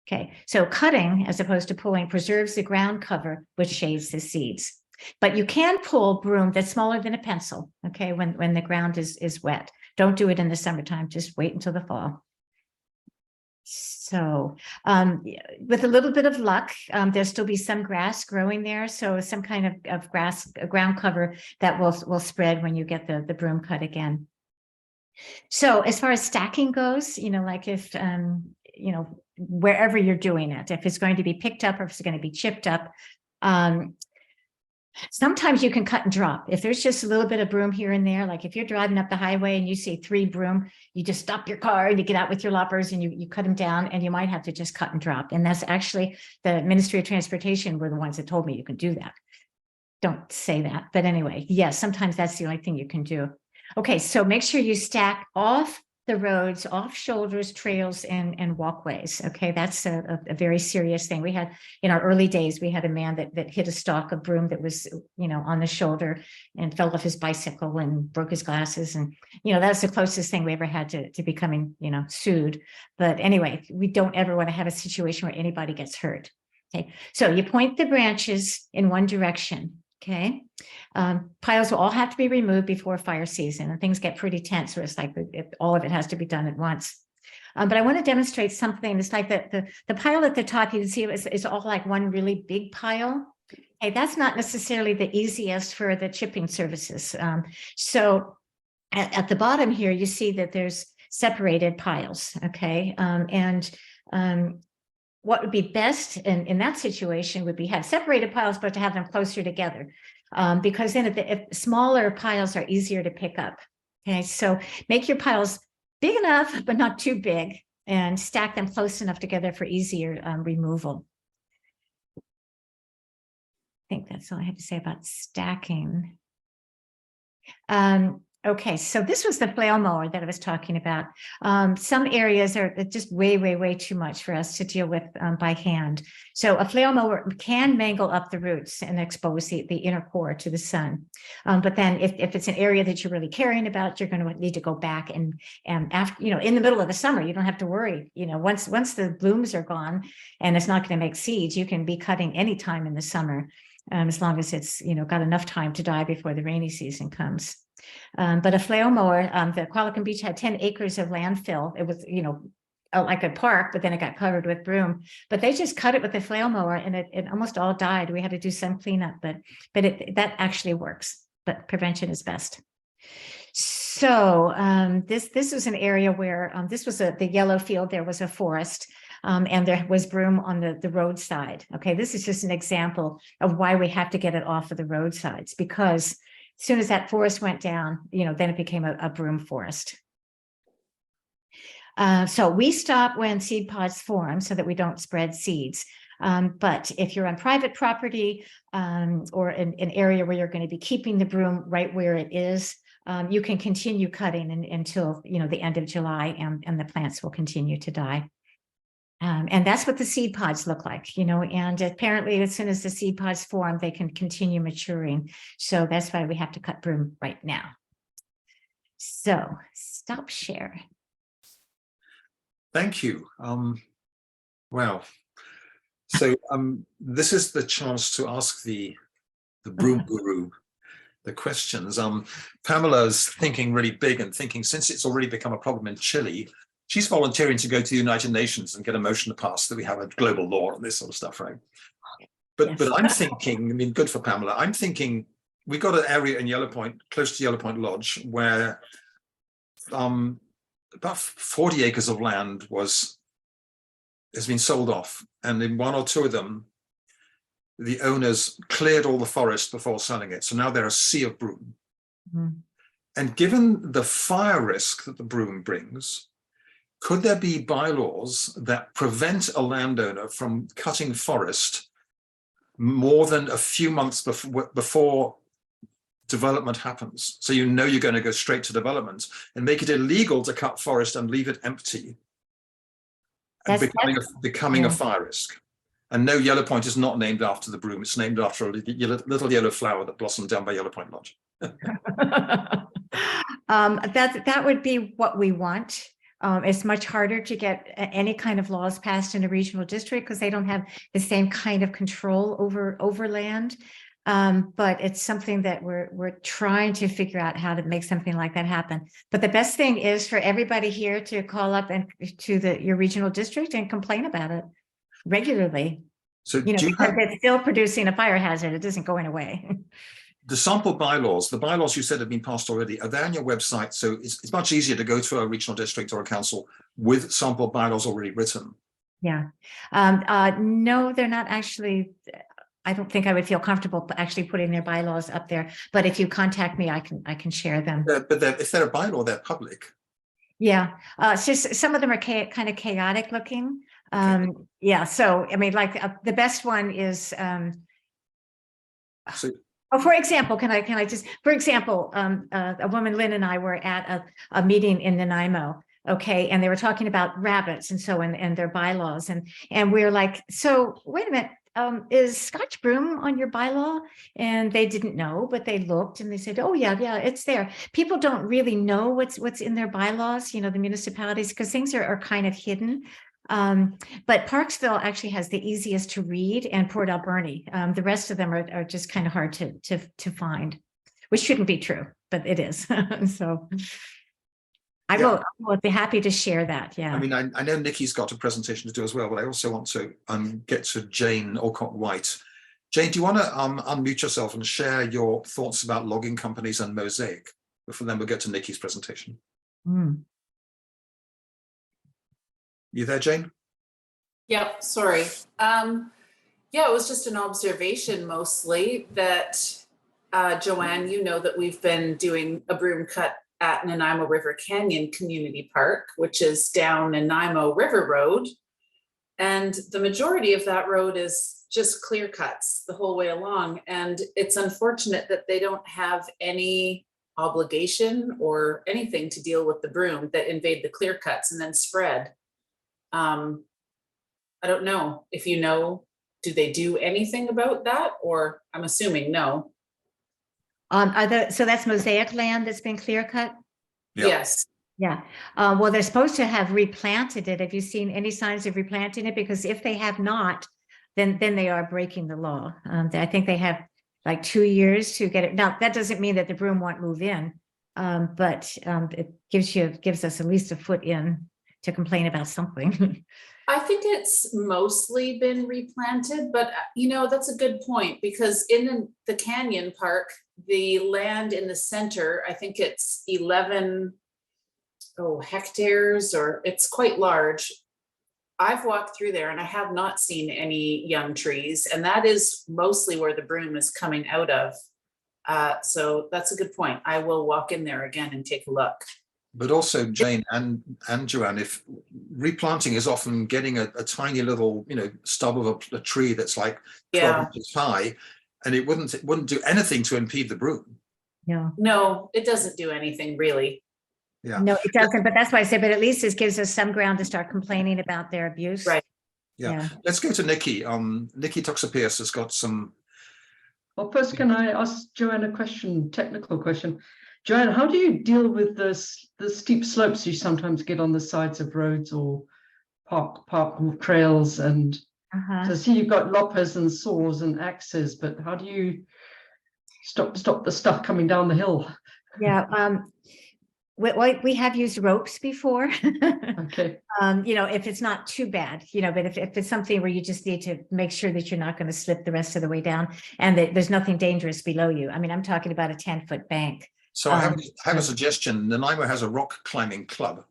S2: Okay, so cutting, as opposed to pulling, preserves the ground cover, which shades the seeds. But you can pull broom that's smaller than a pencil, okay, when the ground is wet. Don't do it in the summertime, just wait until the fall. So with a little bit of luck, there'll still be some grass growing there. So some kind of grass, ground cover that will spread when you get the broom cut again. So as far as stacking goes, like if, wherever you're doing it, if it's going to be picked up or if it's going to be chipped up, sometimes you can cut and drop. If there's just a little bit of broom here and there, like if you're driving up the highway and you see 3 broom, you just stop your car and you get out with your loppers and you cut them down, and you might have to just cut and drop. And that's actually the Ministry of Transportation were the ones that told me you can do that. Don't say that. But anyway, yes, sometimes that's the only thing you can do. Okay, so make sure you stack off the roads, off shoulders, trails, and walkways. Okay, that's a very serious thing. We had, in our early days, we had a man that hit a stalk of broom that was, on the shoulder and fell off his bicycle and broke his glasses. And, that's the closest thing we ever had to becoming, sued. But anyway, we don't ever want to have a situation where anybody gets hurt. Okay, so you point the branches in one direction. Okay, piles will all have to be removed before fire season, and things get pretty tense. So it's like all of it has to be done at once. But I want to demonstrate something. It's like the pile at the top, you can see it's all like one really big pile. Okay, that's not necessarily the easiest for the chipping services. So at the bottom here, you see that there's separated piles. Okay, what would be best in that situation would be have separated piles, but to have them closer together, because then if smaller piles are easier to pick up. Okay, so make your piles big enough, but not too big, and stack them close enough together for easier removal. I think that's all I have to say about stacking. Okay, so this was the flail mower that I was talking about. Some areas are just way too much for us to deal with by hand. So a flail mower can mangle up the roots and expose the inner core to the sun. But then if it's an area that you're really caring about, you're going to need to go back and after, in the middle of the summer, you don't have to worry. Once the blooms are gone and it's not going to make seeds, you can be cutting anytime in the summer. as long as it's, got enough time to die before the rainy season comes. But a flail mower, the Qualicum Beach had 10 acres of landfill. It was, like a park, but then it got covered with broom. But they just cut it with a flail mower, and it almost all died. We had to do some cleanup, but that actually works. But prevention is best. So this was an area where this was the yellow field. There was a forest, and there was broom on the roadside. Okay, this is just an example of why we have to get it off of the roadsides, because as soon as that forest went down, then it became a broom forest. So we stop when seed pods form so that we don't spread seeds. But if you're on private property or an area where you're going to be keeping the broom right where it is, you can continue cutting until the end of July, and the plants will continue to die. And that's what the seed pods look like, and apparently as soon as the seed pods form, they can continue maturing. So that's why we have to cut broom right now. So stop share.
S1: Thank you. Well, so this is the chance to ask the broom guru the questions. Pamela's thinking really big and thinking, since it's already become a problem in Chile, she's volunteering to go to the United Nations and get a motion to pass that we have a global law on this sort of stuff, right? But I'm thinking, good for Pamela. I'm thinking we got an area in Yellow Point, close to Yellow Point Lodge, where about 40 acres of land has been sold off, and in one or two of them, the owners cleared all the forest before selling it. So now they're a sea of broom. Mm-hmm. And given the fire risk that the broom brings, could there be bylaws that prevent a landowner from cutting forest more than a few months before development happens? So you're going to go straight to development, and make it illegal to cut forest and leave it empty, and becoming a fire risk. And no, Yellow Point is not named after the broom. It's named after a little yellow flower that blossomed down by Yellow Point Lodge.
S2: That would be what we want. It's much harder to get any kind of laws passed in a regional district because they don't have the same kind of control over land. But it's something that we're trying to figure out how to make something like that happen. But the best thing is for everybody here to call up to your regional district and complain about it regularly.
S1: So
S2: because it's still producing a fire hazard. It isn't going away.
S1: The sample bylaws, the bylaws you said have been passed already, are they on your website? So it's much easier to go to a regional district or a council with sample bylaws already written.
S2: Yeah. No, they're not actually. I don't think I would feel comfortable actually putting their bylaws up there. But if you contact me, I can share them.
S1: But if they're a bylaw, they're public.
S2: Yeah. It's just some of them are kind of chaotic looking. Yeah. So I mean, like the best one is. For example, can I just, for example, a woman, Lynn, and I were at a meeting in Nanaimo, okay, and they were talking about rabbits and so and their bylaws, and we're like, so wait a minute, is Scotch broom on your bylaw? And they didn't know, but they looked and they said, oh yeah, it's there. People don't really know what's in their bylaws, the municipalities, because things are kind of hidden. But Parksville actually has the easiest to read, and Port Alberni. The rest of them are just kind of hard to find, which shouldn't be true, but it is. So I will be happy to share that. Yeah.
S1: I mean, I know Nikki's got a presentation to do as well, but I also want to get to Jane Alcott-White. Jane, do you want to unmute yourself and share your thoughts about logging companies and Mosaic? Before then we'll get to Nikki's presentation. You there, Jane?
S5: Yep, sorry. Yeah, it was just an observation mostly that, Joanne, that we've been doing a broom cut at Nanaimo River Canyon Community Park, which is down Nanaimo River Road. And the majority of that road is just clear cuts the whole way along. And it's unfortunate that they don't have any obligation or anything to deal with the broom that invade the clear cuts and then spread. I don't know if do they do anything about that, or I'm assuming no.
S2: So that's Mosaic land that's been clear cut?
S1: Yep.
S5: Yes.
S2: Yeah. Well, they're supposed to have replanted it. Have you seen any signs of replanting it? Because if they have not, then they are breaking the law. I think they have like 2 years to get it. Now, that doesn't mean that the broom won't move in, but it gives us at least a foot in to complain about something.
S5: I think it's mostly been replanted, but that's a good point, because in the Canyon Park, the land in the center, I think it's 11 hectares, or it's quite large. I've walked through there and I have not seen any young trees, and that is mostly where the broom is coming out of. So that's a good point. I will walk in there again and take a look.
S1: But also, Jane and Joanne, if replanting is often getting a tiny little, stub of a tree that's like 12 inches high, and it wouldn't do anything to impede the broom.
S5: No, it doesn't do anything really.
S1: Yeah.
S2: No, it doesn't. But that's why I said, but at least this gives us some ground to start complaining about their abuse.
S5: Right.
S1: Yeah. Let's go to Nikki. Nikki Toxopius has got some.
S6: Well, first, can I ask Joanne a question, technical question? Joanne, how do you deal with the steep slopes you sometimes get on the sides of roads or park trails? And so I see you've got loppers and saws and axes, but how do you stop the stuff coming down the hill?
S2: Yeah. We have used ropes before.
S6: Okay.
S2: If it's not too bad, but if it's something where you just need to make sure that you're not going to slip the rest of the way down and that there's nothing dangerous below you. I mean, I'm talking about a 10-foot bank.
S1: So I have a suggestion. Nanaimo has a rock climbing club.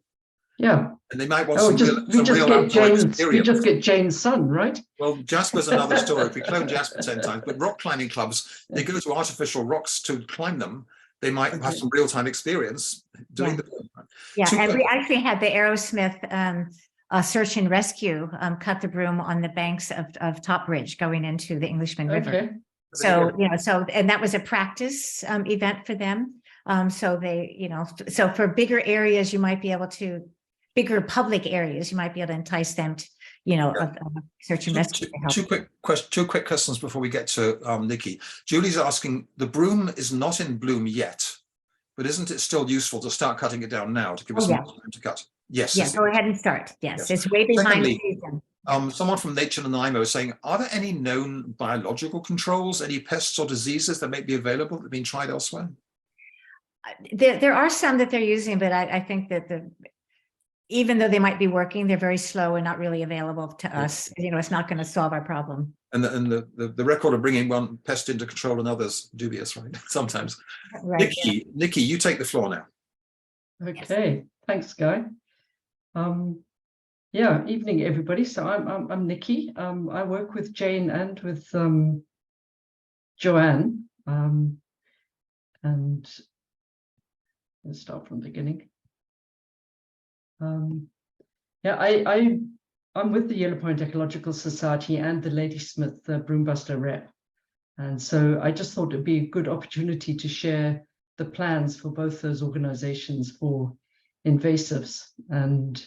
S6: Yeah.
S1: And they might want
S6: we
S1: just
S6: get Jane's son, right?
S1: Well, Jasper's another story. If we clone Jasper 10 times, but rock climbing clubs, they go to artificial rocks to climb them. They might have some real-time experience doing
S2: And we actually had the Aerosmith search and rescue cut the broom on the banks of Top Ridge going into the Englishman River. So, and that was a practice event for them. So they, so for bigger areas, you might be able to, bigger public areas, you might be able to entice them to, search and rescue.
S1: Two quick questions before we get to Nikki. Julie's asking, the broom is not in bloom yet, but isn't it still useful to start cutting it down now to give us more time to cut? Yes.
S2: Yeah, go ahead and start. Yes. It's way behind the season.
S1: Someone from Nature Nanaimo is saying, are there any known biological controls, any pests or diseases that may be available that have been tried elsewhere?
S2: There are some that they're using, but I think that even though they might be working, they're very slow and not really available to us. It's not going to solve our problem.
S1: And the record of bringing one pest into control and others dubious, right? Sometimes.
S2: Right,
S1: Nikki, you take the floor now.
S6: Okay, thanks, Guy. Evening, everybody. So I'm Nikki. I work with Jane and with Joanne. And let's start from the beginning. I'm with the Yellow Point Ecological Society and the Ladysmith Broombuster rep. And so I just thought it'd be a good opportunity to share the plans for both those organizations for invasives. And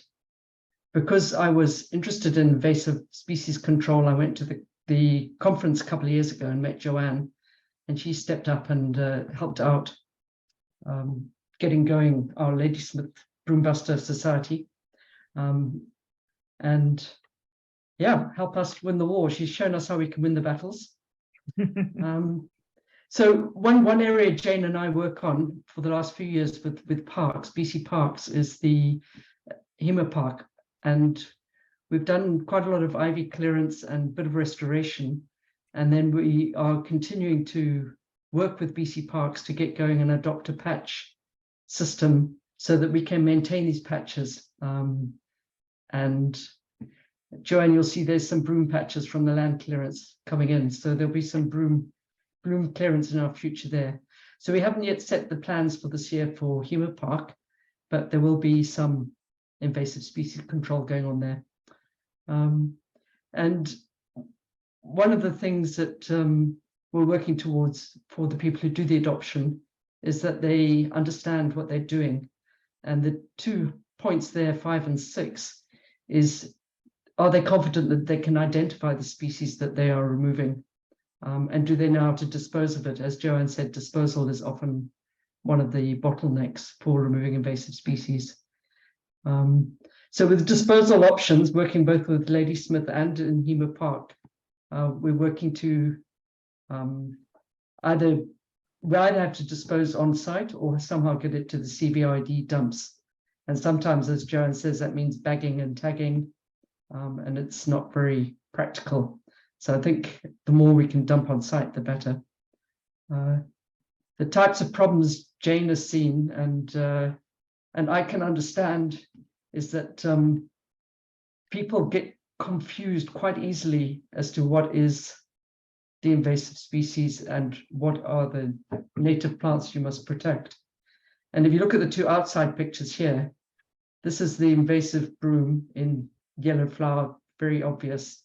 S6: because I was interested in invasive species control, I went to the conference a couple of years ago and met Joanne, and she stepped up and helped out getting going our Ladysmith Broombuster Society, and help us win the war. She's shown us how we can win the battles. So one area Jane and I work on for the last few years with parks, BC Parks, is the Hema Park, and we've done quite a lot of ivy clearance and a bit of restoration, and then we are continuing to work with BC Parks to get going and adopt a patch system so that we can maintain these patches. And Joanne, you'll see there's some broom patches from the land clearance coming in, so there'll be some bloom clearance in our future there. So we haven't yet set the plans for this year for Hema Park, but there will be some invasive species control going on there. And one of the things that we're working towards for the people who do the adoption is that they understand what they're doing. And the 2 points there, 5 and 6, is, are they confident that they can identify the species that they are removing? And do they know how to dispose of it? As Joanne said, disposal is often one of the bottlenecks for removing invasive species. So with disposal options, working both with Ladysmith and in Hema Park, we're working to either have to dispose on site or somehow get it to the CBRD dumps. And sometimes, as Joanne says, that means bagging and tagging, and it's not very practical. So I think the more we can dump on site, the better. The types of problems Jane has seen and I can understand is that people get confused quite easily as to what is the invasive species and what are the native plants you must protect. And if you look at the two outside pictures here, this is the invasive broom in yellow flower, very obvious.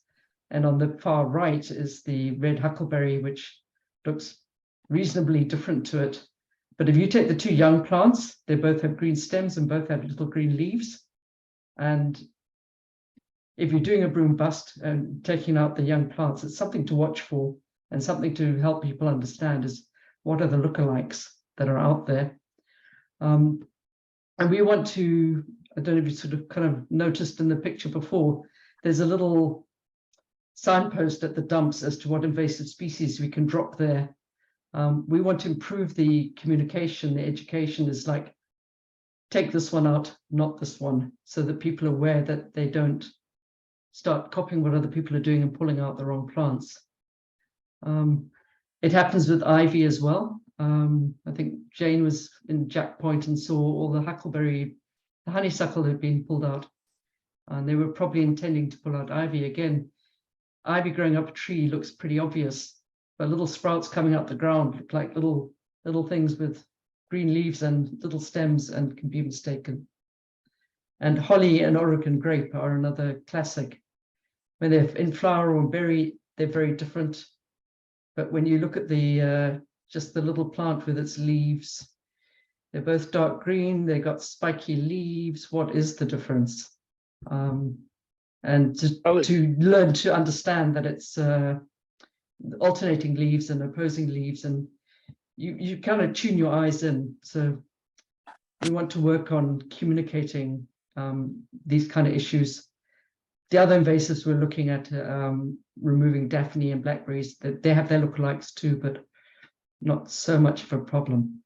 S6: And on the far right is the red huckleberry, which looks reasonably different to it. But if you take the two young plants, they both have green stems and both have little green leaves. And if you're doing a broom bust and taking out the young plants, it's something to watch for and something to help people understand is what are the lookalikes that are out there. And we want to, I don't know if you sort of kind of noticed in the picture before, there's a little signpost at the dumps as to what invasive species we can drop there. We want to improve the communication, the education is like, take this one out, not this one, so that people are aware that they don't start copying what other people are doing and pulling out the wrong plants. It happens with ivy as well. I think Jane was in Jack Point and saw all the huckleberry, the honeysuckle had been pulled out, and they were probably intending to pull out ivy again. Ivy growing up a tree looks pretty obvious, but little sprouts coming out the ground look like little things with green leaves and little stems and can be mistaken. And holly and Oregon grape are another classic. When they're in flower or berry, they're very different. But when you look at the just the little plant with its leaves, they're both dark green, they've got spiky leaves. What is the difference? And to learn to understand that it's alternating leaves and opposing leaves, and you kind of tune your eyes in. So we want to work on communicating these kind of issues. The other invasives we're looking at removing Daphne and blackberries. They have their lookalikes too, but not so much of a problem.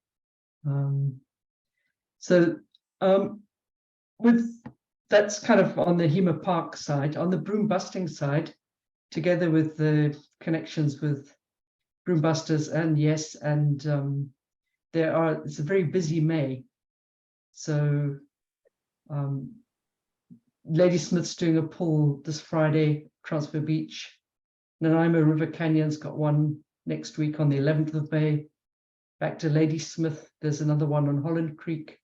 S6: With that's kind of on the Hema Park side. On the broom busting side, together with the connections with Broombusters and yes, and it's a very busy May. So Ladysmith's doing a pull this Friday, Transfer Beach. Nanaimo River Canyon's got one next week on the 11th of May. Back to Ladysmith, there's another one on Holland Creek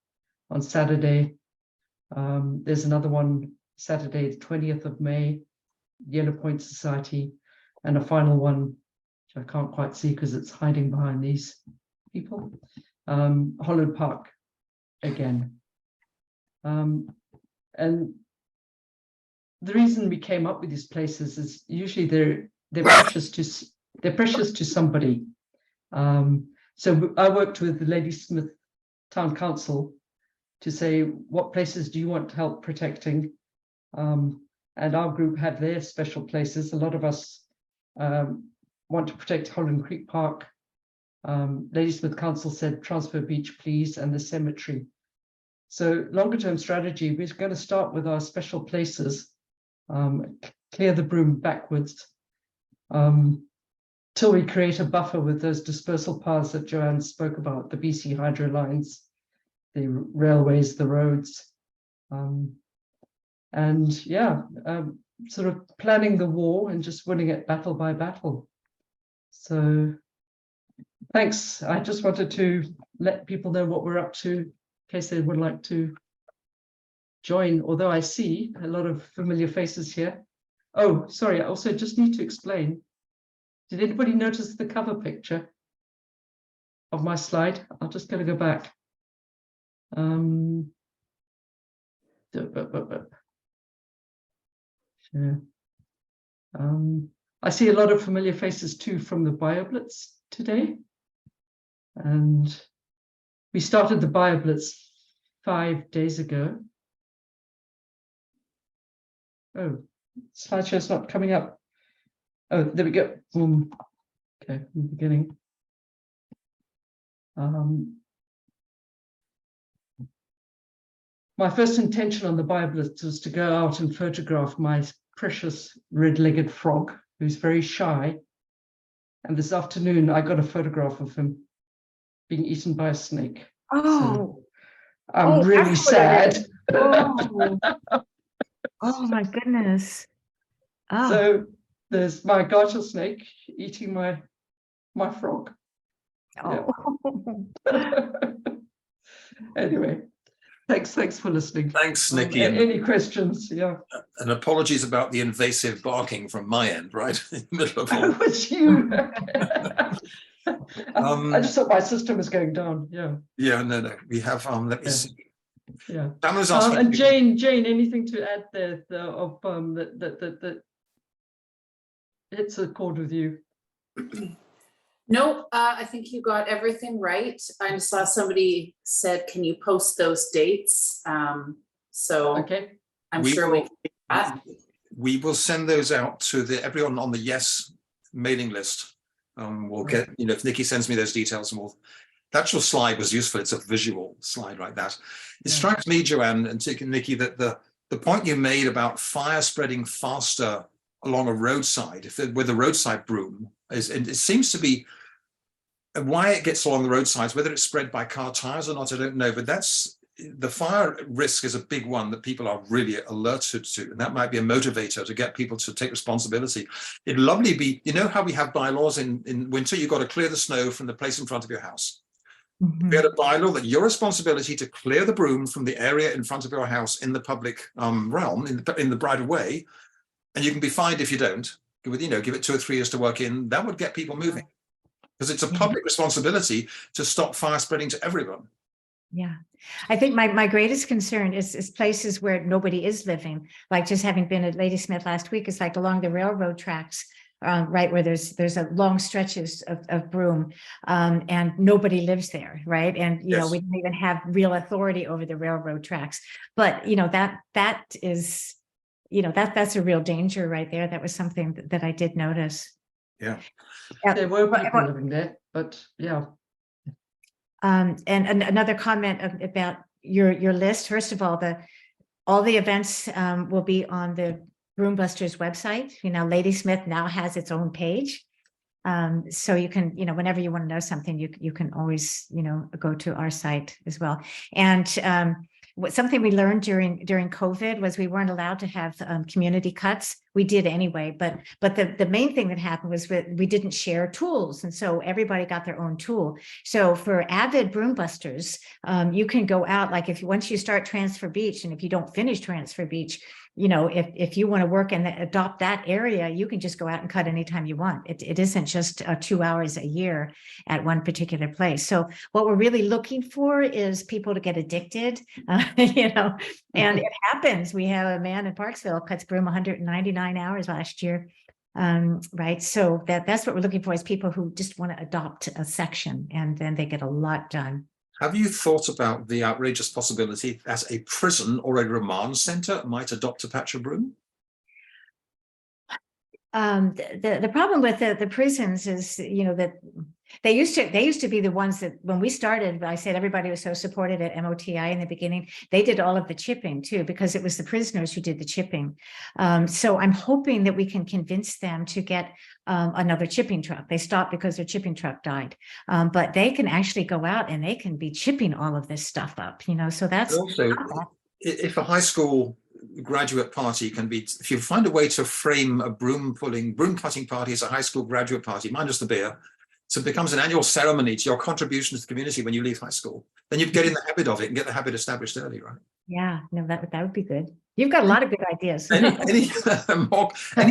S6: on Saturday. There's another one Saturday, the 20th of May, Yellow Point Society, and a final one, which I can't quite see because it's hiding behind these people, Holland Park again. And the reason we came up with these places is usually they're precious to somebody. So I worked with the Ladysmith Town Council to say, what places do you want help protecting? And our group had their special places. A lot of us want to protect Holland Creek Park. Ladysmith Council said Transfer Beach, please, and the cemetery. So longer term strategy, we're going to start with our special places, clear the broom backwards, till we create a buffer with those dispersal paths that Joanne spoke about, the BC hydro lines, the railways, the roads, and yeah, sort of planning the war and just winning it battle by battle. So thanks. I just wanted to let people know what we're up to in case they would like to join, although I see a lot of familiar faces here. Oh, sorry, I also just need to explain. Did anybody notice the cover picture of my slide? I'm just going to go back. Sure. I see a lot of familiar faces too from the BioBlitz today. And we started the BioBlitz 5 days ago. Oh, slideshow's not coming up. Oh, there we go. Okay, in the beginning. My first intention on the Biblist was to go out and photograph my precious red-legged frog, who's very shy. And this afternoon, I got a photograph of him being eaten by a snake.
S2: Oh,
S6: I'm really
S2: that's what it
S6: sad.
S2: is. Oh. Oh my goodness. Oh,
S6: So there's my garter snake eating my frog.
S2: oh.
S6: Anyway, thanks for listening.
S1: Thanks, Nikki.
S6: Any questions? Yeah.
S1: And apologies about the invasive barking from my end, right? In the middle of all.
S6: It was you. I just thought my system was going down. Yeah.
S1: Yeah, no. We have, let me
S6: Yeah.
S1: see.
S6: Yeah.
S1: Dan was asking.
S6: And Jane, anything to add there that hits a chord with you?
S5: No, I think you got everything right. I saw somebody said, can you post those dates? So
S6: Okay.
S5: I'm sure we can do that.
S1: We will send those out to everyone on the Yes mailing list. We'll get, if Nikki sends me those details, and the actual slide was useful. It's a visual slide like that. It strikes me, Joanne and Nikki, that the point you made about fire spreading faster along a roadside, with a roadside broom, it seems to be why it gets along the roadsides, whether it's spread by car tires or not, I don't know, but the fire risk is a big one that people are really alerted to, and that might be a motivator to get people to take responsibility. It'd lovely be, how we have bylaws in winter, you've got to clear the snow from the place in front of your house. We had a bylaw that your responsibility to clear the broom from the area in front of your house in the public realm, in the right of way, and you can be fined if you don't. Give it 2 or 3 years to work in. That would get people moving, because it's a public responsibility to stop fire spreading to everyone.
S2: Yeah, I think my greatest concern is places where nobody is living, like just having been at Ladysmith last week. It's like along the railroad tracks. Right, where there's a long stretches of Broom, and nobody lives there, right? And we don't even have real authority over the railroad tracks. But that is, that's a real danger right there. That was something that I did notice.
S1: Yeah,
S6: there were people living there, but yeah.
S2: And another comment about your list. First of all the events will be on the Broombusters website. Ladysmith now has its own page. So you can, whenever you want to know something, you can always, go to our site as well. And something we learned during COVID was we weren't allowed to have community cuts. We did anyway, but the main thing that happened was we didn't share tools, and so everybody got their own tool. So for avid Broombusters, you can go out, like once you start Transfer Beach, and if you don't finish Transfer Beach, if you want to work and adopt that area, you can just go out and cut anytime you want. It isn't just 2 hours a year at one particular place. So what we're really looking for is people to get addicted, and it happens. We have a man in Parksville cuts broom 199 hours last year. Right. So that's what we're looking for, is people who just want to adopt a section, and then they get a lot done.
S1: Have you thought about the outrageous possibility that a prison or a remand center might adopt a patch of broom?
S2: The problem with the prisons is, that they used to be the ones that, when we started, I said everybody was so supported at MOTI in the beginning. They did all of the chipping too, because it was the prisoners who did the chipping. So I'm hoping that we can convince them to get another chipping truck. They stopped because their chipping truck died, but they can actually go out and they can be chipping all of this stuff up. So that's
S1: also, if a high school graduate party can be, if you find a way to frame a broom cutting party as a high school graduate party, minus the beer, so it becomes an annual ceremony to your contribution to the community when you leave high school, then you get in the habit of it and get the habit established early, right?
S2: Yeah, no, that would be good. You've got a lot of good ideas.
S1: Any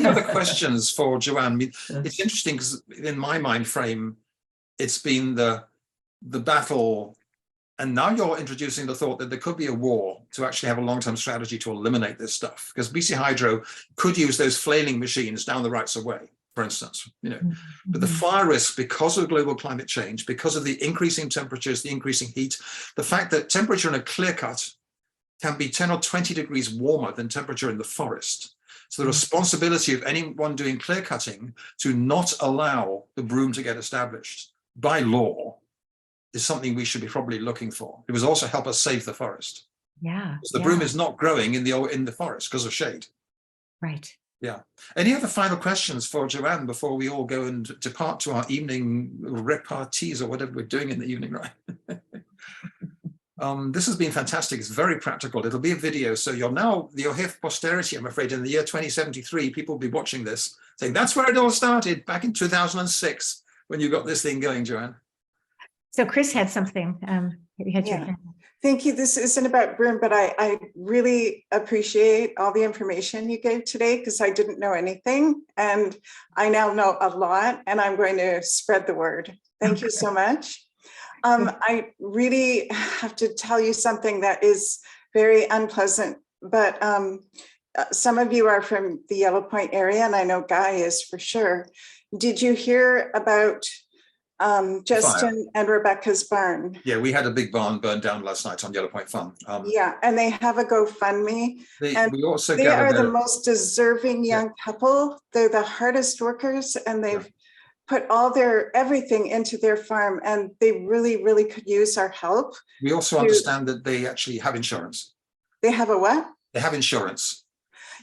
S1: other questions for Joanne? I mean, it's interesting because in my mind frame, it's been the battle, and now you're introducing the thought that there could be a war to actually have a long-term strategy to eliminate this stuff, because BC Hydro could use those flailing machines down the rights of way, for instance, but the fire risk, because of global climate change, because of the increasing temperatures, the increasing heat, the fact that temperature in a clear cut can be 10 or 20 degrees warmer than temperature in the forest. So the responsibility of anyone doing clear cutting to not allow the broom to get established by law is something we should be probably looking for. It would also help us save the forest.
S2: Yeah.
S1: Because the broom is not growing in the forest because of shade.
S2: Right.
S1: Yeah. Any other final questions for Joanne before we all go and depart to our evening repartees or whatever we're doing in the evening, right? This has been fantastic. It's very practical. It'll be a video, so you'll hear for posterity, I'm afraid, in the year 2073, people will be watching this, saying that's where it all started back in 2006 when you got this thing going, Joanne.
S2: So Chris had something. You had your
S7: Yeah.
S2: hand.
S7: Thank you. This isn't about Broom, but I really appreciate all the information you gave today because I didn't know anything and I now know a lot and I'm going to spread the word. Thank you so much. I really have to tell you something that is very unpleasant, but some of you are from the Yellow Point area and I know Guy is for sure. Did you hear about Justin and Rebecca's barn?
S1: Yeah, we had a big barn burned down last night on Yellow Point Farm.
S7: Yeah, and they have a GoFundMe. And
S1: we also
S7: they are the
S1: gathered
S7: most deserving young couple. They're the hardest workers and they've put all their everything into their farm and they really, really could use our help.
S1: we also understand that they actually have insurance.
S7: They have a what?
S1: They have insurance.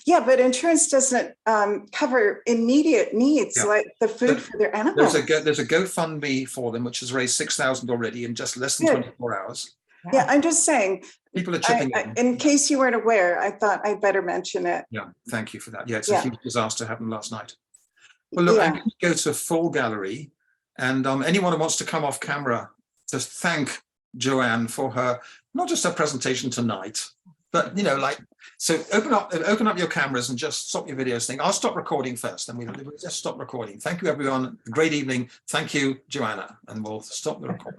S7: Yeah, but insurance doesn't cover immediate needs like the food
S1: But
S7: for their animals.
S1: There's a GoFundMe for them, which has raised 6,000 already in just less than
S7: Good.
S1: 24 hours.
S7: Yeah, I'm just saying,
S1: People are chipping in.
S7: in case you weren't aware, I thought I'd better mention it.
S1: Yeah, thank you for that. Yeah, it's
S7: Yeah.
S1: a huge disaster happened last night. Well, look, I'm going to go to full gallery, and anyone who wants to come off camera to thank Joanne for her, not just her presentation tonight, but so open up your cameras and just stop your videos thing. I'll stop recording first, and we'll just stop recording. Thank you, everyone. Great evening. Thank you, Joanna, and we'll stop the recording.